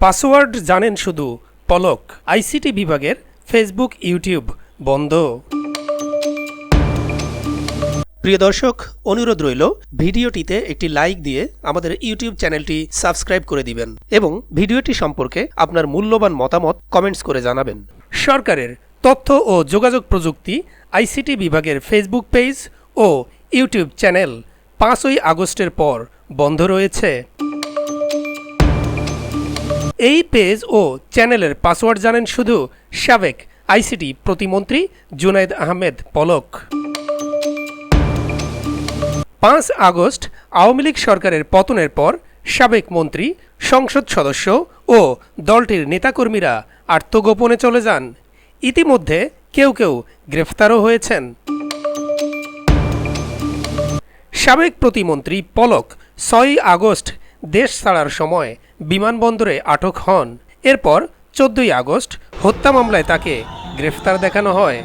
Password জানেন শুধু পলক। ICT বিভাগের ফেসবুক ইউটিউব বন্ধ। প্রিয় দর্শক, অনুরোধ রইল ভিডিওটিতে একটি লাইক দিয়ে আমাদের ইউটিউব চ্যানেলটি সাবস্ক্রাইব করে দিবেন এবং ভিডিওটি সম্পর্কে আপনার মূল্যবান মতামত কমেন্টস করে জানাবেন। সরকারের তথ্য ও যোগাযোগ প্রযুক্তি আইসিটি বিভাগের ফেসবুক পেজ ও ইউটিউব চ্যানেল 5ই আগস্টের পর বন্ধ রয়েছে। এই পেজ ও চ্যানেলের পাসওয়ার্ড জানেন শুধু সাবেক আইসিটি প্রতিমন্ত্রী জুনায়েদ আহমেদ পলক। 5 আগস্ট আওয়ামী লীগ সরকারের পতনের পর সাবেক মন্ত্রী, সংসদ সদস্য ও দলটির নেতাকর্মীরা আত্মগোপনে চলে যান। ইতিমধ্যে কেউ কেউ গ্রেফতারও হয়েছেন। সাবেক প্রতিমন্ত্রী পলক 6 আগস্ট দেশ ছাড়ার সময় বিমানবন্দরে আটক হন। এরপর 14 আগস্ট হত্যা মামলায় তাকে গ্রেফতার দেখানো হয়।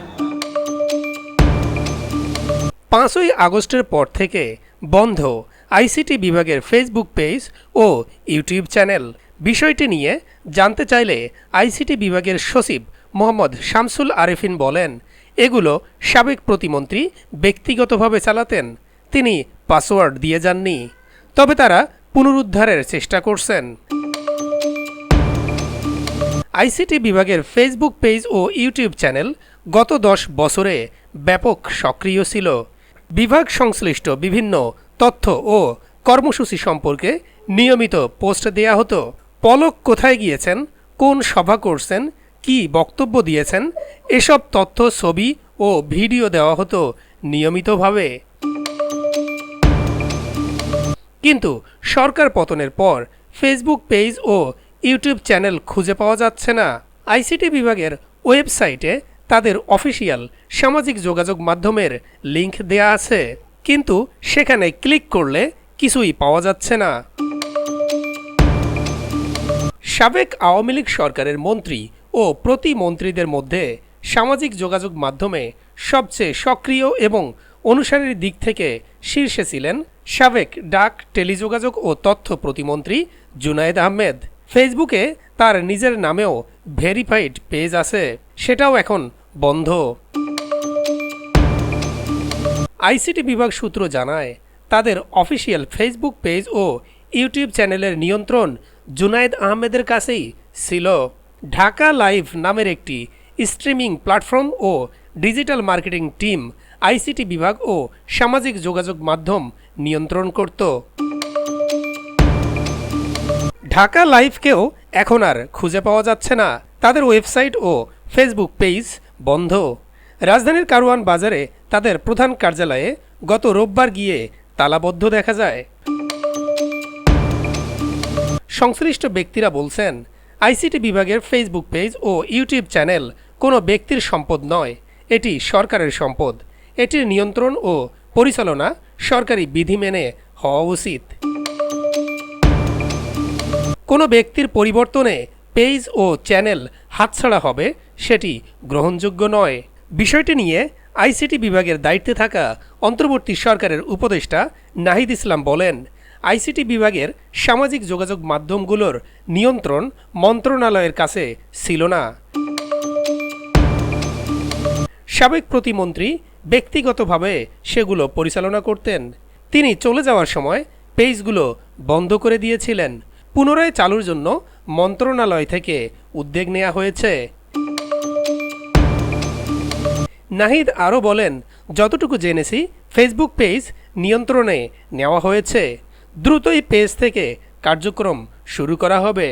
5ই আগস্টের পর থেকে বন্ধ আইসিটি বিভাগের ফেসবুক পেজ ও ইউটিউব চ্যানেল। বিষয়টি নিয়ে জানতে চাইলে আইসিটি বিভাগের সচিব মোহাম্মদ শামসুল আরেফিন বলেন, এগুলো সাবেক প্রতিমন্ত্রী ব্যক্তিগতভাবে চালাতেন, তিনি পাসওয়ার্ড দিয়ে যাননি, তবে তারা পুনরুদ্ধারের চেষ্টা করছেন। আইসিটি বিভাগের ফেসবুক পেজ ও ইউটিউব চ্যানেল গত 10 বছরে ব্যাপক সক্রিয় ছিল। বিভাগ সংশ্লিষ্ট বিভিন্ন তথ্য ও কর্মসূচি সম্পর্কে নিয়মিত পোস্ট দেয়া হতো। পলক কোথায় গিয়েছেন, কোন সভা করছেন, কি বক্তব্য দিয়েছেন, এসব তথ্য, ছবি ও ভিডিও দেওয়া হতো নিয়মিতভাবে। কিন্তু সরকার পতনের পর ফেসবুক পেজ ও ইউটিউব চ্যানেল খুঁজে পাওয়া যাচ্ছে না। আইসিটি বিভাগের ওয়েবসাইটে তাদের অফিসিয়াল সামাজিক যোগাযোগ মাধ্যমের লিংক দেয়া আছে, কিন্তু সেখানে ক্লিক করলে কিছুই পাওয়া যাচ্ছে না। সাবেক আওয়ামী লীগ সরকারের মন্ত্রী ও প্রতিমন্ত্রীদের মধ্যে সামাজিক যোগাযোগ মাধ্যমে সবচেয়ে সক্রিয় এবং অনুসারীর দিক থেকে শীর্ষে ছিলেন সাবেক ডাক, টেলিযোগাযোগ ও তথ্য প্রতিমন্ত্রী জুনায়েদ আহমেদ। ফেসবুকে তার নিজের নামেও ভেরিফাইড পেজ আছে, সেটাও এখন বন্ধ। আইসিটি বিভাগ সূত্র জানায়, তাদের অফিসিয়াল ফেসবুক পেজ ও ইউটিউব চ্যানেলের নিয়ন্ত্রণ জুনায়েদ আহমেদের কাছেই ছিল। ঢাকা লাইভ নামের একটি স্ট্রিমিং প্ল্যাটফর্ম ও ডিজিটাল মার্কেটিং টিম আইসিটি বিভাগ ও সামাজিক যোগাযোগ মাধ্যম নিয়ন্ত্রণ করত। ঢাকা লাইভকেও এখন আর খুঁজে পাওয়া যাচ্ছে না, তাদের ওয়েবসাইট ও ফেসবুক পেজ বন্ধ। রাজধানীর কারওয়ান বাজারে তাদের প্রধান কার্যালয়ে গত রোববার গিয়ে তালাবদ্ধ দেখা যায়। সংশ্লিষ্ট ব্যক্তিরা বলছেন, আইসিটি বিভাগের ফেসবুক পেজ ও ইউটিউব চ্যানেল কোনো ব্যক্তির সম্পদ নয়, এটি সরকারের সম্পদ। এটির নিয়ন্ত্রণ ও পরিচালনা সরকারি বিধি মেনে হওয়া উচিত। কোনো ব্যক্তির পরিবর্তনে পেজ ও চ্যানেল হাতছাড়া হবে, সেটি গ্রহণযোগ্য নয়। বিষয়টি নিয়ে আইসিটি বিভাগের দায়িত্বে থাকা অন্তর্বর্তী সরকারের উপদেষ্টা নাহিদ ইসলাম বলেন, আইসিটি বিভাগের সামাজিক যোগাযোগ মাধ্যমগুলোর নিয়ন্ত্রণ মন্ত্রণালয়ের কাছে ছিল না। সাবেক প্রতিমন্ত্রী ব্যক্তিগতভাবে সেগুলো পরিচালনা করতেন। তিনি চলে যাওয়ার সময় পেজগুলো বন্ধ করে দিয়েছিলেন। পুনরায় চালুর জন্য মন্ত্রণালয় থেকে উদ্যোগ নেওয়া হয়েছে। নাহিদ আরও বলেন, যতটুকু জেনেছি ফেসবুক পেজ নিয়ন্ত্রণে নেওয়া হয়েছে, দ্রুতই পেজ থেকে কার্যক্রম শুরু করা হবে।